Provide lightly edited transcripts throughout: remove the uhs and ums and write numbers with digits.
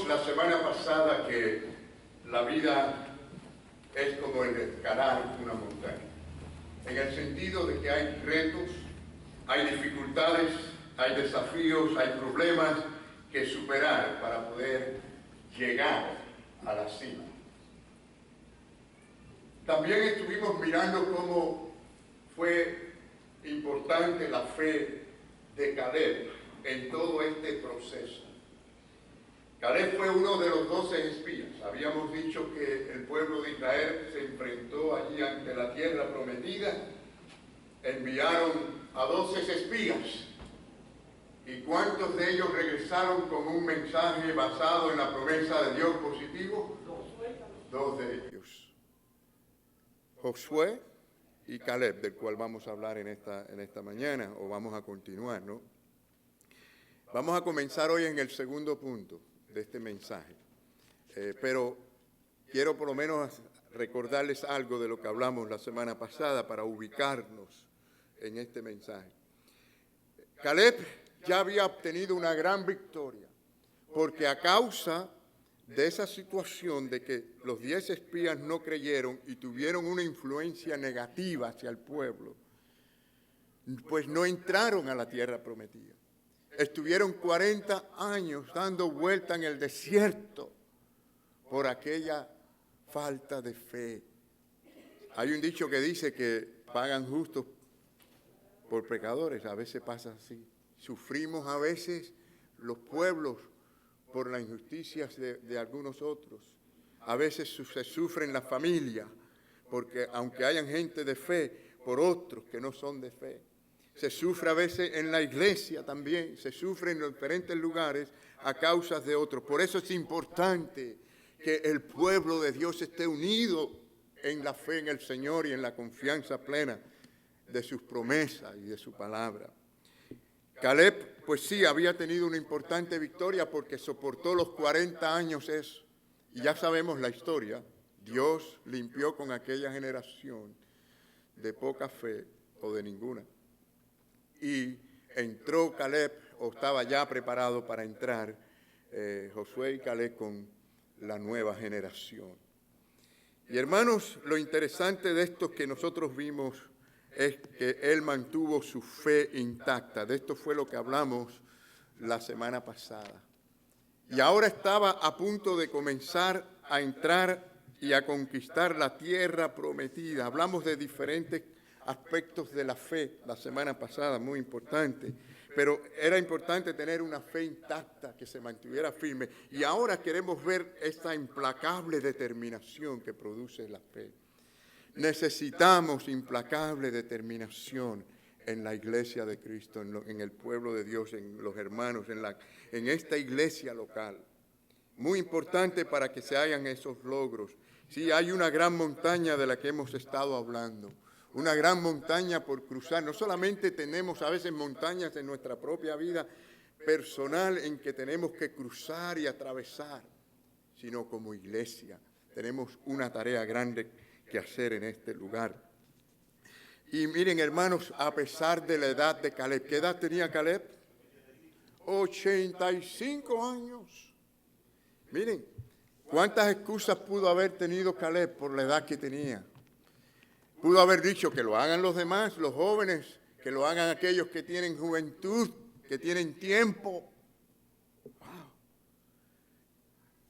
la semana pasada que la vida es como el escalar una montaña, en el sentido de que hay retos, hay dificultades, hay desafíos, hay problemas que superar para poder llegar a la cima. También estuvimos mirando cómo fue importante la fe de Caleb en todo este proceso. Caleb fue uno de los 12 espías. Habíamos dicho que el pueblo de Israel se enfrentó allí ante la tierra prometida. Enviaron a 12 espías. ¿Y cuántos de ellos regresaron con un mensaje basado en la promesa de Dios positivo? 2 de ellos. Josué y Caleb, del cual vamos a hablar en esta mañana, o vamos a continuar, ¿no? Vamos a comenzar hoy en el segundo punto de este mensaje, pero quiero por lo menos recordarles algo de lo que hablamos la semana pasada para ubicarnos en este mensaje. Caleb ya había obtenido una gran victoria, porque a causa de esa situación de que los 10 espías no creyeron y tuvieron una influencia negativa hacia el pueblo, pues no entraron a la tierra prometida. Estuvieron 40 años dando vuelta en el desierto por aquella falta de fe. Hay un dicho que dice que pagan justos por pecadores. A veces pasa así. Sufrimos a veces los pueblos por las injusticias de algunos otros. A veces se sufre en la familia, porque aunque hayan gente de fe, por otros que no son de fe. Se sufre a veces en la iglesia también, se sufre en los diferentes lugares a causa de otros. Por eso es importante que el pueblo de Dios esté unido en la fe en el Señor y en la confianza plena de sus promesas y de su palabra. Caleb, pues sí, había tenido una importante victoria porque soportó los 40 años eso. Y ya sabemos la historia. Dios limpió con aquella generación de poca fe o de ninguna. Y entró Caleb, o estaba ya preparado para entrar, Josué y Caleb con la nueva generación. Y hermanos, lo interesante de esto que nosotros vimos es que él mantuvo su fe intacta. De esto fue lo que hablamos la semana pasada. Y ahora estaba a punto de comenzar a entrar y a conquistar la tierra prometida. Hablamos de diferentes aspectos de la fe la semana pasada, muy importante, pero era importante tener una fe intacta que se mantuviera firme. Y ahora queremos ver esta implacable determinación que produce la fe. Necesitamos implacable determinación en la iglesia de Cristo, en el pueblo de Dios, en los hermanos, en esta iglesia local. Muy importante para que se hagan esos logros. Sí, hay una gran montaña de la que hemos estado hablando. Una gran montaña por cruzar. No solamente tenemos a veces montañas en nuestra propia vida personal en que tenemos que cruzar y atravesar, sino como iglesia tenemos una tarea grande que hacer en este lugar. Y miren, hermanos, a pesar de la edad de Caleb, ¿qué edad tenía Caleb? 85 años. Miren, ¿cuántas excusas pudo haber tenido Caleb por la edad que tenía? Pudo haber dicho que lo hagan los demás, los jóvenes, que lo hagan aquellos que tienen juventud, que tienen tiempo. Wow.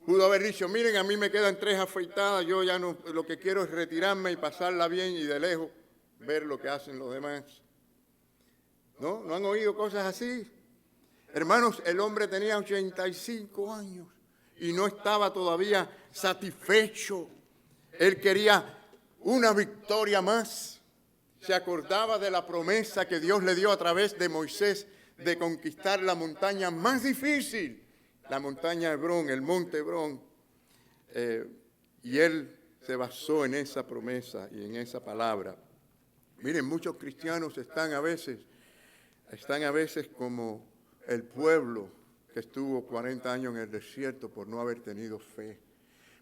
Pudo haber dicho, miren, a mí me quedan 3 afeitadas, yo ya no, lo que quiero es retirarme y pasarla bien y de lejos ver lo que hacen los demás. ¿No? ¿No han oído cosas así? Hermanos, el hombre tenía 85 años y no estaba todavía satisfecho. Él quería una victoria más. Se acordaba de la promesa que Dios le dio a través de Moisés de conquistar la montaña más difícil, la montaña Hebrón, el monte Hebrón. Y él se basó en esa promesa y en esa palabra. Miren, muchos cristianos están a veces como el pueblo que estuvo 40 años en el desierto por no haber tenido fe.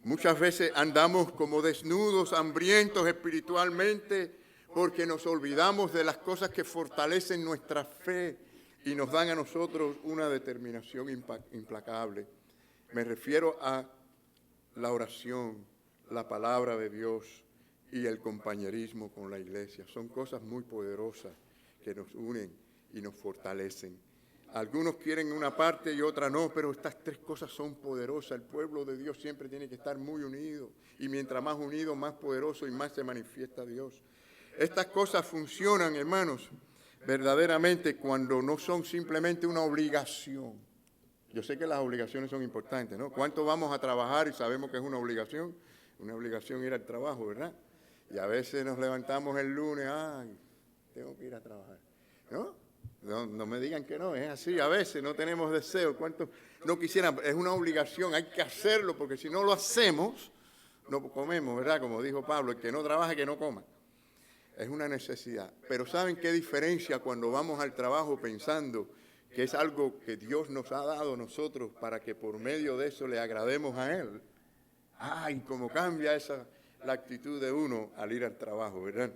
Muchas veces andamos como desnudos, hambrientos espiritualmente, porque nos olvidamos de las cosas que fortalecen nuestra fe y nos dan a nosotros una determinación implacable. Me refiero a la oración, la palabra de Dios y el compañerismo con la iglesia. Son cosas muy poderosas que nos unen y nos fortalecen. Algunos quieren una parte y otra no, pero estas tres cosas son poderosas. El pueblo de Dios siempre tiene que estar muy unido, y mientras más unido, más poderoso y más se manifiesta Dios. Estas cosas funcionan, hermanos, verdaderamente cuando no son simplemente una obligación. Yo sé que las obligaciones son importantes, ¿no? ¿Cuánto vamos a trabajar y sabemos que es una obligación? Una obligación ir al trabajo, ¿verdad? Y a veces nos levantamos el lunes, ay, tengo que ir a trabajar, ¿no? No me digan que no, es así. A veces no tenemos deseo. ¿Cuántos no quisieran? Es una obligación, hay que hacerlo, porque si no lo hacemos, no comemos, ¿verdad? Como dijo Pablo, el que no trabaja, que no coma. Es una necesidad. Pero ¿saben qué diferencia cuando vamos al trabajo pensando que es algo que Dios nos ha dado a nosotros para que por medio de eso le agrademos a Él? ¡Ay, cómo cambia la actitud de uno al ir al trabajo, ¿verdad?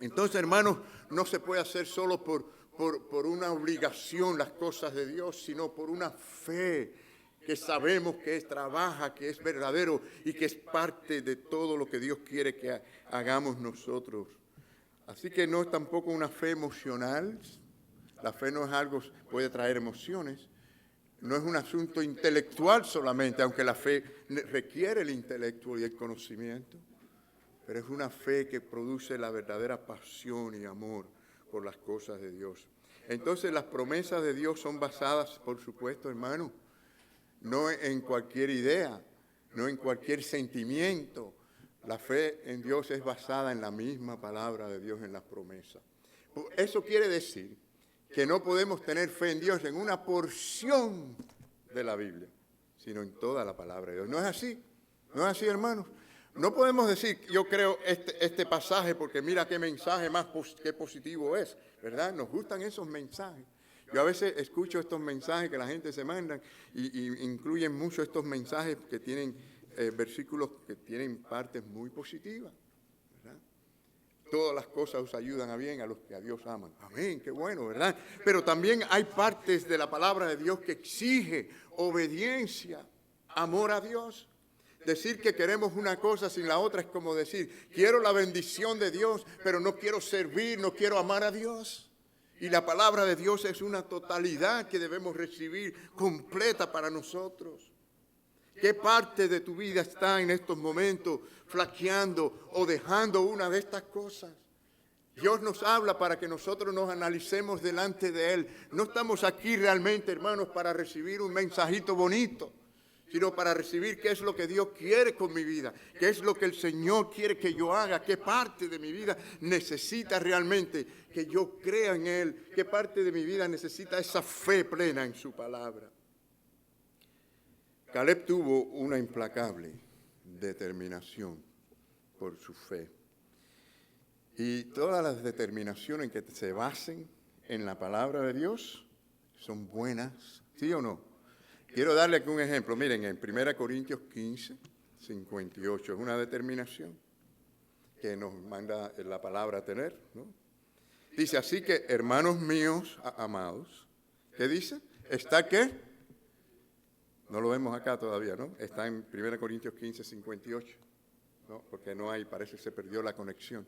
Entonces, hermanos, no se puede hacer solo por una obligación las cosas de Dios, sino por una fe que sabemos que trabaja, que es verdadero y que es parte de todo lo que Dios quiere que hagamos nosotros. Así que no es tampoco una fe emocional. La fe no es algo, puede traer emociones. No es un asunto intelectual solamente, aunque la fe requiere el intelecto y el conocimiento. Pero es una fe que produce la verdadera pasión y amor por las cosas de Dios. Entonces las promesas de Dios son basadas, por supuesto, hermano, no en cualquier idea, no en cualquier sentimiento. La fe en Dios es basada en la misma palabra de Dios, en las promesas. Eso quiere decir que no podemos tener fe en Dios en una porción de la Biblia, sino en toda la palabra de Dios. ¿No es así? ¿No es así, hermanos? No podemos decir, yo creo este pasaje porque mira qué mensaje más qué positivo es, ¿verdad? Nos gustan esos mensajes. Yo a veces escucho estos mensajes que la gente se manda y incluyen mucho estos mensajes que tienen versículos que tienen partes muy positivas, ¿verdad? Todas las cosas os ayudan a bien a los que a Dios aman. Amén, qué bueno, ¿verdad? Pero también hay partes de la palabra de Dios que exige obediencia, amor a Dios. Decir que queremos una cosa sin la otra es como decir, quiero la bendición de Dios, pero no quiero servir, no quiero amar a Dios. Y la palabra de Dios es una totalidad que debemos recibir completa para nosotros. ¿Qué parte de tu vida está en estos momentos flaqueando o dejando una de estas cosas? Dios nos habla para que nosotros nos analicemos delante de Él. No estamos aquí realmente, hermanos, para recibir un mensajito bonito, sino para recibir qué es lo que Dios quiere con mi vida, qué es lo que el Señor quiere que yo haga, qué parte de mi vida necesita realmente que yo crea en Él, qué parte de mi vida necesita esa fe plena en su palabra. Caleb tuvo una implacable determinación por su fe. Y todas las determinaciones que se basen en la palabra de Dios son buenas, ¿sí o no? Quiero darle aquí un ejemplo. Miren, en 1 Corintios 15, 58, es una determinación que nos manda la palabra a tener, ¿no? Dice, así que, hermanos míos, amados, ¿qué dice? ¿Está qué? No lo vemos acá todavía, ¿no? Está en 1 Corintios 15, 58, ¿no? Porque no hay, parece que se perdió la conexión.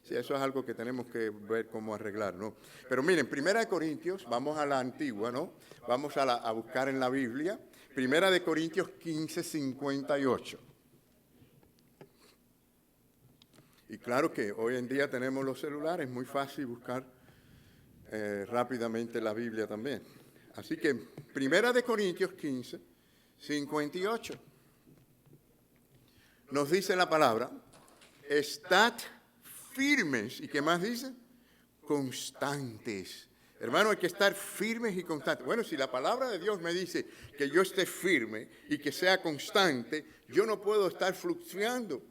Sí, eso es algo que tenemos que ver cómo arreglar, ¿no? Pero miren, 1 Corintios, vamos a la antigua, ¿no? Vamos a buscar en la Biblia. 1 Corintios 15, 58. Y claro que hoy en día tenemos los celulares, es muy fácil buscar rápidamente la Biblia también. Así que 1 Corintios 15, 58. Nos dice la palabra, estad firmes. ¿Y qué más dice? Constantes. Hermano, hay que estar firmes y constantes. Bueno, si la palabra de Dios me dice que yo esté firme y que sea constante, yo no puedo estar fluctuando,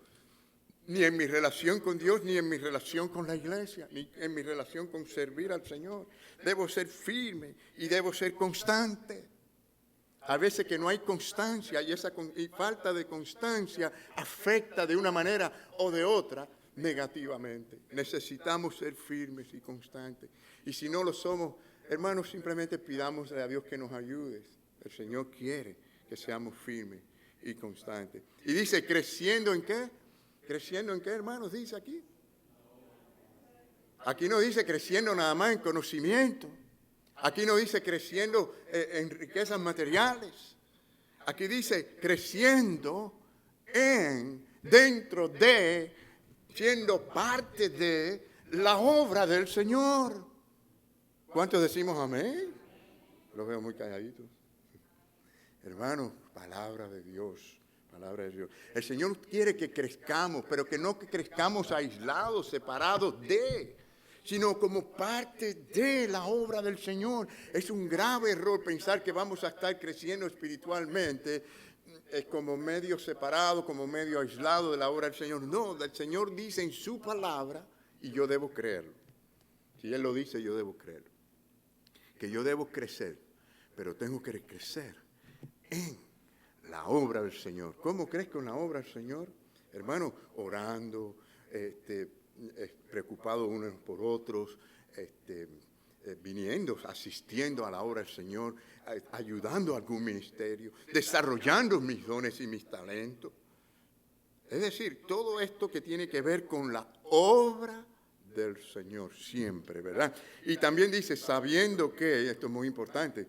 ni en mi relación con Dios, ni en mi relación con la iglesia, ni en mi relación con servir al Señor. Debo ser firme y debo ser constante. A veces que no hay constancia y falta de constancia afecta de una manera o de otra negativamente. Necesitamos ser firmes y constantes. Y si no lo somos, hermanos, simplemente pidámosle a Dios que nos ayude. El Señor quiere que seamos firmes y constantes. Y dice, ¿creciendo en qué? ¿Creciendo en qué, hermanos? Dice aquí. Aquí no dice creciendo nada más en conocimiento. Aquí no dice creciendo en riquezas materiales. Aquí dice creciendo dentro de, siendo parte de la obra del Señor. ¿Cuántos decimos amén? Los veo muy calladitos. Hermanos, palabra de Dios. Palabra de Dios. El Señor quiere que crezcamos, pero que no que crezcamos aislados, separados sino como parte de la obra del Señor. Es un grave error pensar que vamos a estar creciendo espiritualmente como medio separado, como medio aislado de la obra del Señor. No, el Señor dice en su palabra y yo debo creerlo. Si Él lo dice, yo debo creerlo. Que yo debo crecer, pero tengo que crecer en la obra del Señor. ¿Cómo crezco en la obra del Señor? Hermano, orando, preocupado unos por otros, viniendo, asistiendo a la obra del Señor, ayudando a algún ministerio, desarrollando mis dones y mis talentos. Es decir, todo esto que tiene que ver con la obra del Señor siempre, ¿verdad? Y también dice, sabiendo que, esto es muy importante,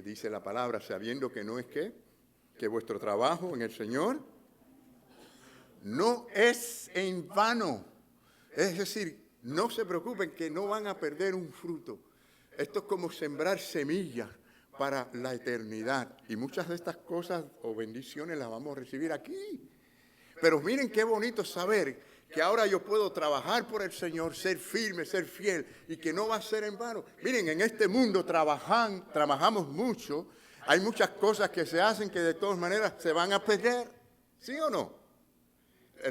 dice la palabra, sabiendo que no es que vuestro trabajo en el Señor no es en vano. Es decir, no se preocupen que no van a perder un fruto. Esto es como sembrar semillas para la eternidad. Y muchas de estas cosas o bendiciones las vamos a recibir aquí. Pero miren qué bonito saber que ahora yo puedo trabajar por el Señor, ser firme, ser fiel, y que no va a ser en vano. Miren, en este mundo trabajamos mucho. Hay muchas cosas que se hacen que de todas maneras se van a perder. ¿Sí o no?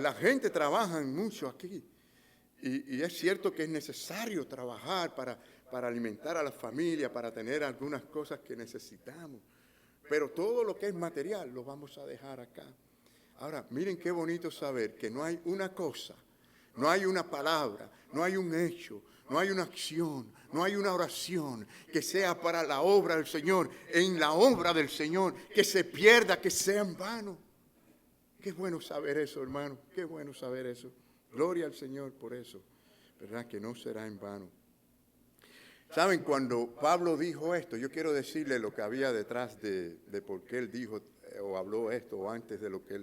La gente trabaja mucho aquí. Y es cierto que es necesario trabajar para alimentar a la familia, para tener algunas cosas que necesitamos. Pero todo lo que es material lo vamos a dejar acá. Ahora, miren qué bonito saber que no hay una cosa, no hay una palabra, no hay un hecho, no hay una acción, no hay una oración que sea para la obra del Señor, en la obra del Señor, que se pierda, que sea en vano. Qué bueno saber eso, hermano, qué bueno saber eso. Gloria al Señor por eso, ¿verdad? Que no será en vano. ¿Saben? Cuando Pablo dijo esto, yo quiero decirle lo que había detrás de por qué él dijo o habló esto o antes de lo que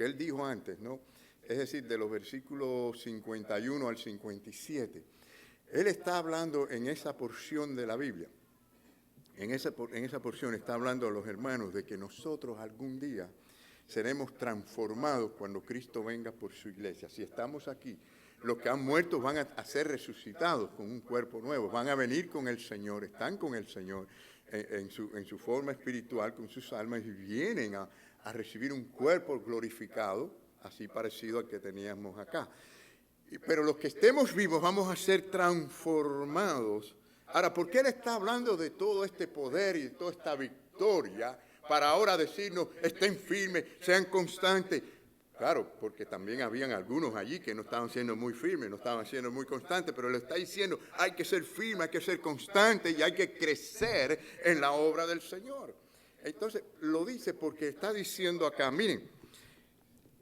él dijo antes, ¿no? Es decir, de los versículos 51 al 57. Él está hablando en esa porción de la Biblia. En esa porción está hablando a los hermanos de que nosotros algún día seremos transformados cuando Cristo venga por su iglesia. Si estamos aquí, los que han muerto van a ser resucitados con un cuerpo nuevo, van a venir con el Señor, están con el Señor en su forma espiritual, con sus almas, y vienen a recibir un cuerpo glorificado, así parecido al que teníamos acá. Pero los que estemos vivos vamos a ser transformados. Ahora, ¿por qué él está hablando de todo este poder y de toda esta victoria para ahora decirnos, estén firmes, sean constantes? Claro, porque también habían algunos allí que no estaban siendo muy firmes, no estaban siendo muy constantes, pero le está diciendo, hay que ser firme, hay que ser constante y hay que crecer en la obra del Señor. Entonces, lo dice porque está diciendo acá, miren,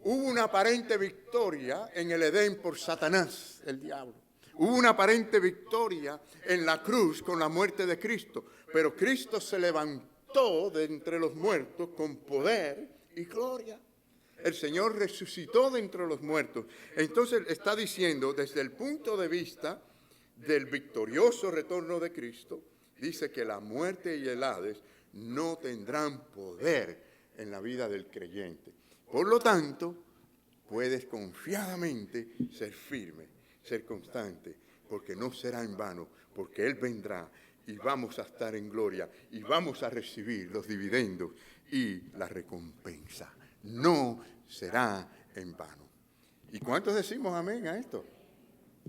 hubo una aparente victoria en el Edén por Satanás, el diablo. Hubo una aparente victoria en la cruz con la muerte de Cristo, pero Cristo se levantó de entre los muertos con poder y gloria. El Señor resucitó de entre los muertos. Entonces está diciendo, desde el punto de vista del victorioso retorno de Cristo, dice que la muerte y el Hades no tendrán poder en la vida del creyente. Por lo tanto, puedes confiadamente ser firme, ser constante, porque no será en vano, porque Él vendrá y vamos a estar en gloria y vamos a recibir los dividendos y la recompensa. No será en vano. ¿Y cuántos decimos amén a esto?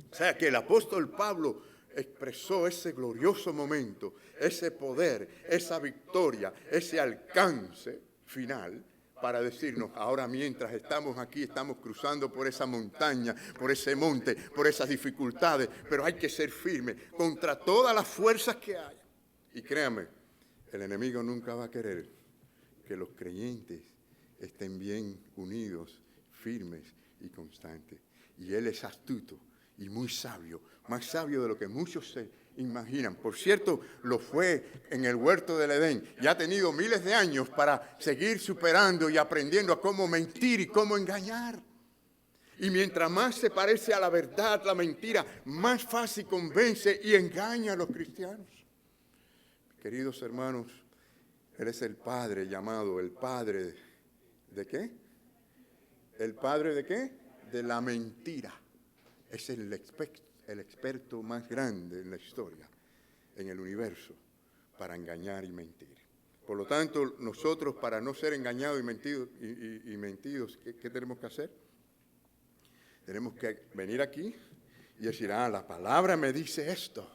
O sea, que el apóstol Pablo expresó ese glorioso momento, ese poder, esa victoria, ese alcance final para decirnos, ahora mientras estamos aquí, estamos cruzando por esa montaña, por ese monte, por esas dificultades, pero hay que ser firme contra todas las fuerzas que haya. Y créanme, el enemigo nunca va a querer que los creyentes estén bien unidos, firmes y constantes. Y Él es astuto y muy sabio, más sabio de lo que muchos se imaginan. Por cierto, lo fue en el huerto del Edén y ha tenido miles de años para seguir superando y aprendiendo a cómo mentir y cómo engañar. Y mientras más se parece a la verdad, la mentira, más fácil convence y engaña a los cristianos. Queridos hermanos, Él es el Padre llamado el Padre ¿de qué? ¿El Padre de qué? De la mentira. Es el experto más grande en la historia, en el universo, para engañar y mentir. Por lo tanto, nosotros, para no ser engañados y mentidos, ¿qué tenemos que hacer? Tenemos que venir aquí y decir, la palabra me dice esto,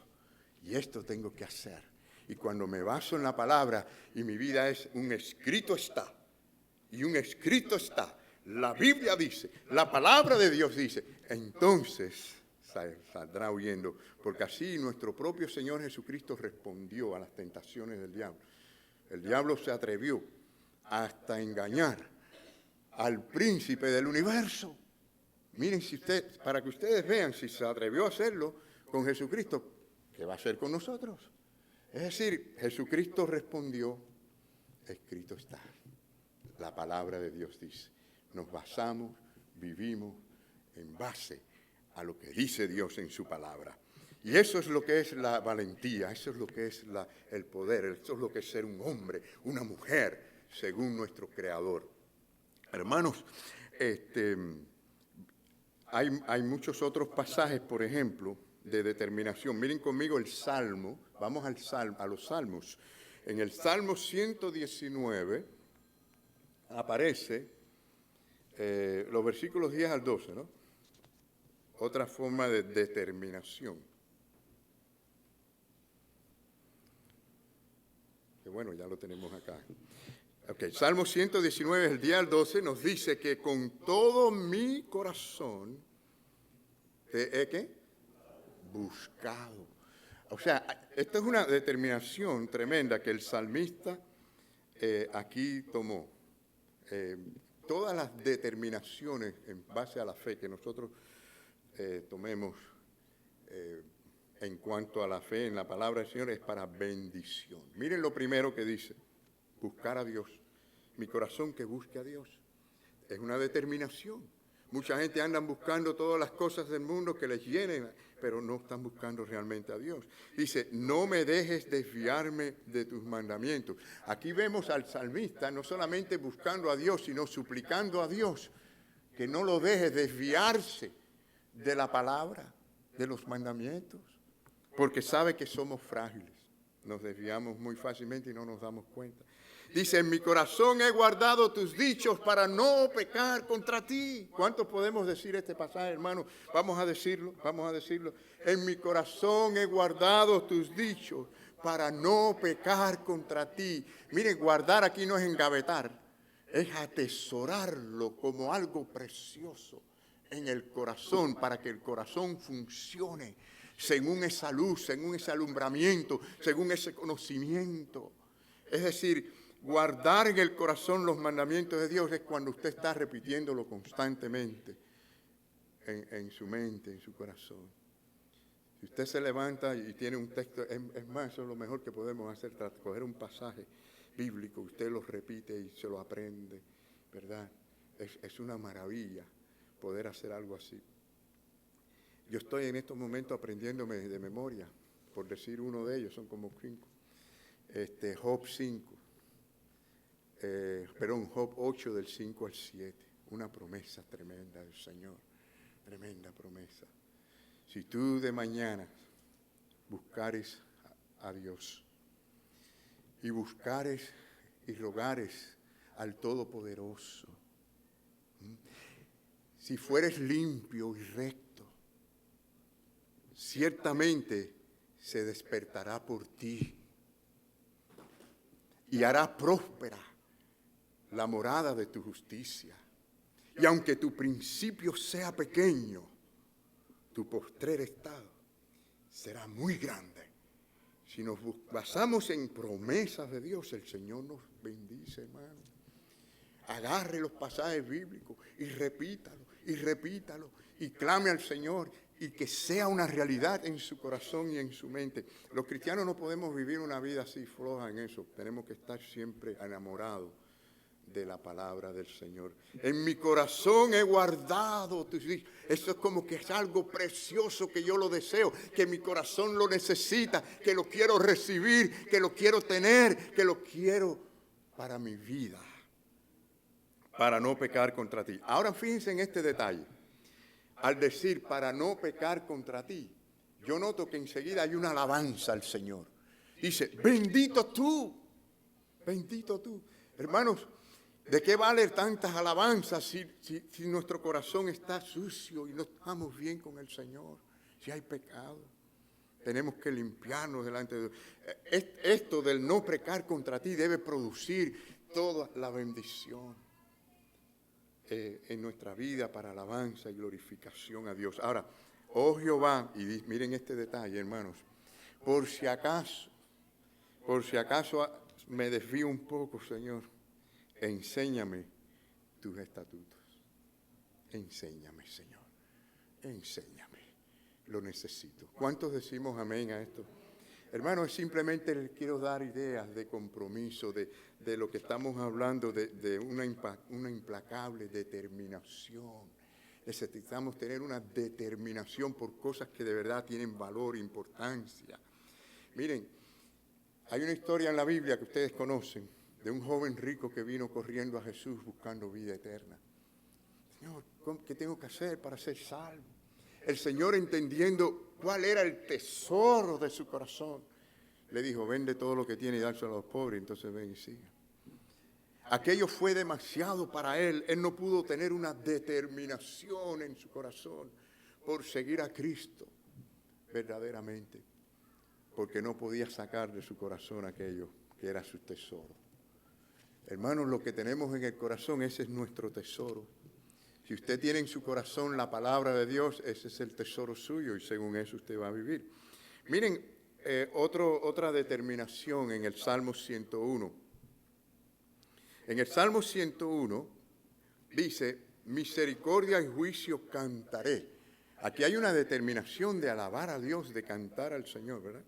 y esto tengo que hacer. Y cuando me baso en la palabra, y mi vida es un escrito está, y un escrito está, la Biblia dice, la palabra de Dios dice, entonces saldrá huyendo, porque así nuestro propio Señor Jesucristo respondió a las tentaciones del diablo. El diablo se atrevió hasta engañar al príncipe del universo. Miren, para que ustedes vean, si se atrevió a hacerlo con Jesucristo, ¿qué va a hacer con nosotros? Es decir, Jesucristo respondió, escrito está. La palabra de Dios dice. Nos basamos, vivimos en base a lo que dice Dios en su palabra. Y eso es lo que es la valentía, eso es lo que es el poder, eso es lo que es ser un hombre, una mujer, según nuestro Creador. Hermanos, hay muchos otros pasajes, por ejemplo, de determinación. Miren conmigo el Salmo, vamos a los Salmos. En el Salmo 119 aparece los versículos 10 al 12, ¿no? Otra forma de determinación. Que bueno, ya lo tenemos acá. Okay, Salmo 119, el 10 al 12, nos dice que con todo mi corazón te he ¿qué? Buscado. O sea, esta es una determinación tremenda que el salmista aquí tomó. Todas las determinaciones en base a la fe que nosotros tomemos en cuanto a la fe en la palabra del Señor es para bendición. Miren lo primero que dice, buscar a Dios. Mi corazón que busque a Dios. Es una determinación. Mucha gente anda buscando todas las cosas del mundo que les llenen, pero no están buscando realmente a Dios. Dice, no me dejes desviarme de tus mandamientos. Aquí vemos al salmista no solamente buscando a Dios, sino suplicando a Dios que no lo deje desviarse de la palabra, de los mandamientos, porque sabe que somos frágiles. Nos desviamos muy fácilmente y no nos damos cuenta. Dice, en mi corazón he guardado tus dichos para no pecar contra ti. ¿Cuántos podemos decir este pasaje, hermano? Vamos a decirlo. En mi corazón he guardado tus dichos para no pecar contra ti. Miren, guardar aquí no es engavetar, es atesorarlo como algo precioso en el corazón para que el corazón funcione según esa luz, según ese alumbramiento, según ese conocimiento. Es decir, guardar en el corazón los mandamientos de Dios es cuando usted está repitiéndolo constantemente en su mente, en su corazón. Si usted se levanta y tiene un texto, es más, eso es lo mejor que podemos hacer, coger un pasaje bíblico, usted lo repite y se lo aprende, ¿verdad? Es una maravilla poder hacer algo así. Yo estoy en estos momentos aprendiéndome de memoria, por decir uno de ellos, son como 5. Job 5. Job 8 del 5 al 7, una promesa tremenda del Señor, tremenda promesa. Si tú de mañana buscares a Dios y buscares y rogares al Todopoderoso, si fueres limpio y recto, ciertamente se despertará por ti y hará próspera la morada de tu justicia. Y aunque tu principio sea pequeño, tu postrer estado será muy grande. Si nos basamos en promesas de Dios, el Señor nos bendice, hermano. agarre los pasajes bíblicos y repítalo y clame al Señor y que sea una realidad en su corazón y en su mente. Los cristianos no podemos vivir una vida así floja en eso. Tenemos que estar siempre enamorados de la palabra del Señor. En mi corazón he guardado. Eso es como que es algo precioso que yo lo deseo, que mi corazón lo necesita, que lo quiero recibir, que lo quiero tener, que lo quiero para mi vida, para no pecar contra ti. Ahora fíjense en este detalle. Al decir para no pecar contra ti, yo noto que enseguida hay una alabanza al Señor. Dice, bendito tú, bendito tú. Hermanos, ¿de qué vale tantas alabanzas si nuestro corazón está sucio y no estamos bien con el Señor? Si hay pecado, tenemos que limpiarnos delante de Dios. Esto del no pecar contra ti debe producir toda la bendición en nuestra vida para alabanza y glorificación a Dios. Ahora, oh Jehová, y miren este detalle, hermanos, por si acaso me desvío un poco, Señor, enséñame tus estatutos. Enséñame, Señor. Enséñame. Lo necesito. ¿Cuántos decimos amén a esto? Hermanos, simplemente les quiero dar ideas de compromiso, de lo que estamos hablando, de una implacable determinación. Necesitamos tener una determinación por cosas que de verdad tienen valor e importancia. Miren, hay una historia en la Biblia que ustedes conocen, de un joven rico que vino corriendo a Jesús buscando vida eterna. Señor, ¿qué tengo que hacer para ser salvo? El Señor, entendiendo cuál era el tesoro de su corazón, le dijo, vende todo lo que tiene y dárselo a los pobres, entonces ven y sigue. Aquello fue demasiado para él. Él no pudo tener una determinación en su corazón por seguir a Cristo verdaderamente, porque no podía sacar de su corazón aquello que era su tesoro. Hermanos, lo que tenemos en el corazón, ese es nuestro tesoro. Si usted tiene en su corazón la palabra de Dios, ese es el tesoro suyo y según eso usted va a vivir. Miren, otra determinación en el Salmo 101. En el Salmo 101 dice, misericordia y juicio cantaré. Aquí hay una determinación de alabar a Dios, de cantar al Señor, ¿verdad?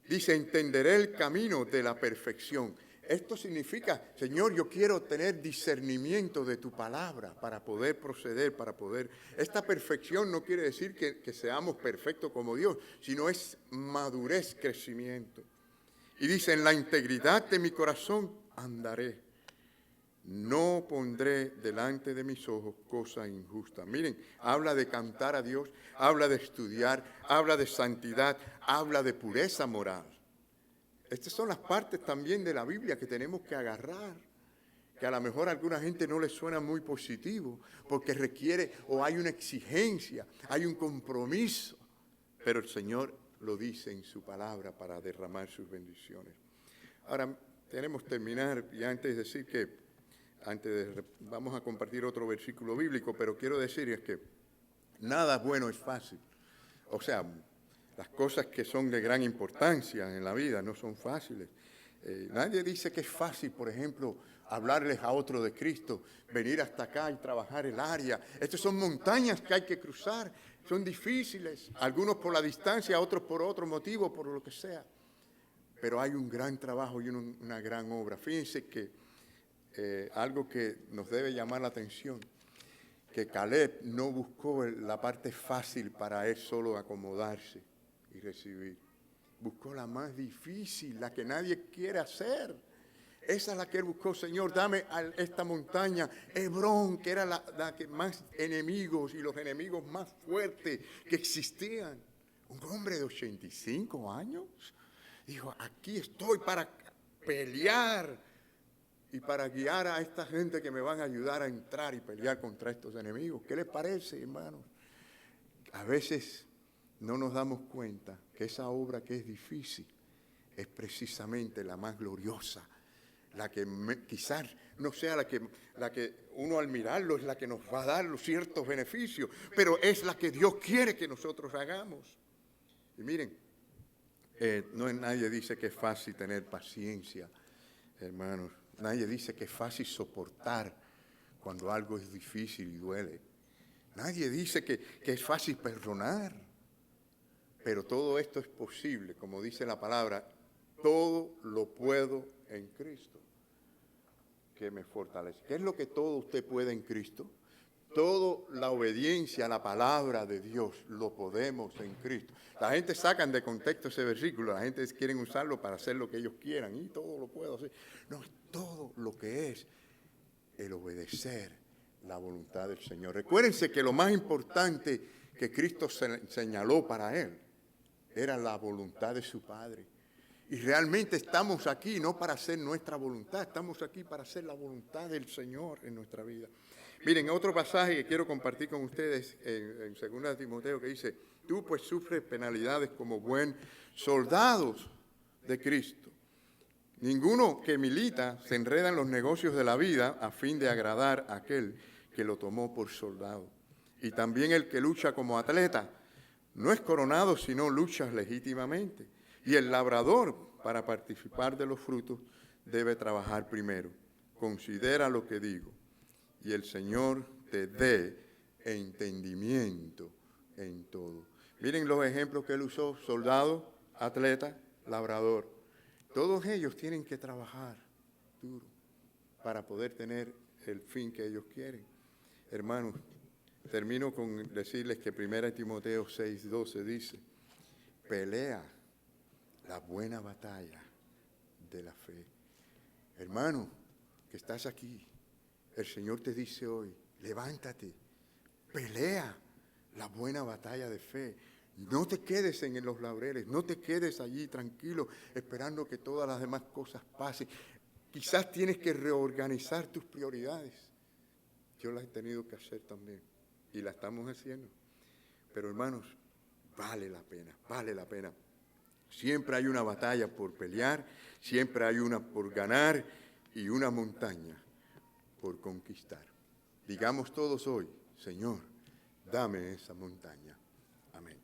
Dice, entenderé el camino de la perfección. Esto significa, Señor, yo quiero tener discernimiento de tu palabra para poder proceder, para poder... Esta perfección no quiere decir que seamos perfectos como Dios, sino es madurez, crecimiento. Y dice, en la integridad de mi corazón andaré. No pondré delante de mis ojos cosa injusta. Miren, habla de cantar a Dios, habla de estudiar, habla de santidad, habla de pureza moral. Estas son las partes también de la Biblia que tenemos que agarrar, que a lo mejor a alguna gente no le suena muy positivo, porque requiere o hay una exigencia, hay un compromiso, pero el Señor lo dice en su palabra para derramar sus bendiciones. Ahora, tenemos que terminar y antes de decir que, vamos a compartir otro versículo bíblico, pero quiero decir es que nada bueno es fácil. O sea, las cosas que son de gran importancia en la vida no son fáciles. Nadie dice que es fácil, por ejemplo, hablarles a otro de Cristo, venir hasta acá y trabajar el área. Estas son montañas que hay que cruzar, son difíciles, algunos por la distancia, otros por otro motivo, por lo que sea. Pero hay un gran trabajo y una gran obra. Fíjense que algo que nos debe llamar la atención, que Caleb no buscó la parte fácil para él solo acomodarse y recibir. Buscó la más difícil, la que nadie quiere hacer. Esa es la que él buscó. Señor, dame a esta montaña, Hebrón, que era la que más enemigos y los enemigos más fuertes que existían. Un hombre de 85 años dijo, aquí estoy para pelear y para guiar a esta gente que me van a ayudar a entrar y pelear contra estos enemigos. ¿Qué les parece, hermanos? A veces no nos damos cuenta que esa obra que es difícil es precisamente la más gloriosa, la que quizás no sea la que uno al mirarlo es la que nos va a dar los ciertos beneficios, pero es la que Dios quiere que nosotros hagamos. Y miren, nadie dice que es fácil tener paciencia, hermanos. Nadie dice que es fácil soportar cuando algo es difícil y duele. Nadie dice que es fácil perdonar. Pero todo esto es posible, como dice la palabra, todo lo puedo en Cristo, que me fortalece. ¿Qué es lo que todo usted puede en Cristo? Toda la obediencia a la palabra de Dios lo podemos en Cristo. La gente sacan de contexto ese versículo, la gente quiere usarlo para hacer lo que ellos quieran y todo lo puedo hacer. No, es todo lo que es el obedecer la voluntad del Señor. Recuérdense que lo más importante que Cristo señaló para él era la voluntad de su Padre. Y realmente estamos aquí no para hacer nuestra voluntad, estamos aquí para hacer la voluntad del Señor en nuestra vida. Miren, otro pasaje que quiero compartir con ustedes en 2 Timoteo que dice, tú pues sufres penalidades como buen soldado de Cristo. Ninguno que milita se enreda en los negocios de la vida a fin de agradar a aquel que lo tomó por soldado. Y también el que lucha como atleta no es coronado, sino lucha legítimamente. Y el labrador, para participar de los frutos, debe trabajar primero. Considera lo que digo, y el Señor te dé entendimiento en todo. Miren los ejemplos que él usó: soldado, atleta, labrador. Todos ellos tienen que trabajar duro para poder tener el fin que ellos quieren. Hermanos, termino con decirles que 1 Timoteo 6:12 dice, pelea la buena batalla de la fe. Hermano, que estás aquí, el Señor te dice hoy, levántate, pelea la buena batalla de fe. No te quedes en los laureles, no te quedes allí tranquilo esperando que todas las demás cosas pasen. Quizás tienes que reorganizar tus prioridades. Yo las he tenido que hacer también y la estamos haciendo. Pero hermanos, vale la pena, vale la pena. Siempre hay una batalla por pelear, siempre hay una por ganar y una montaña por conquistar. Digamos todos hoy, Señor, dame esa montaña. Amén.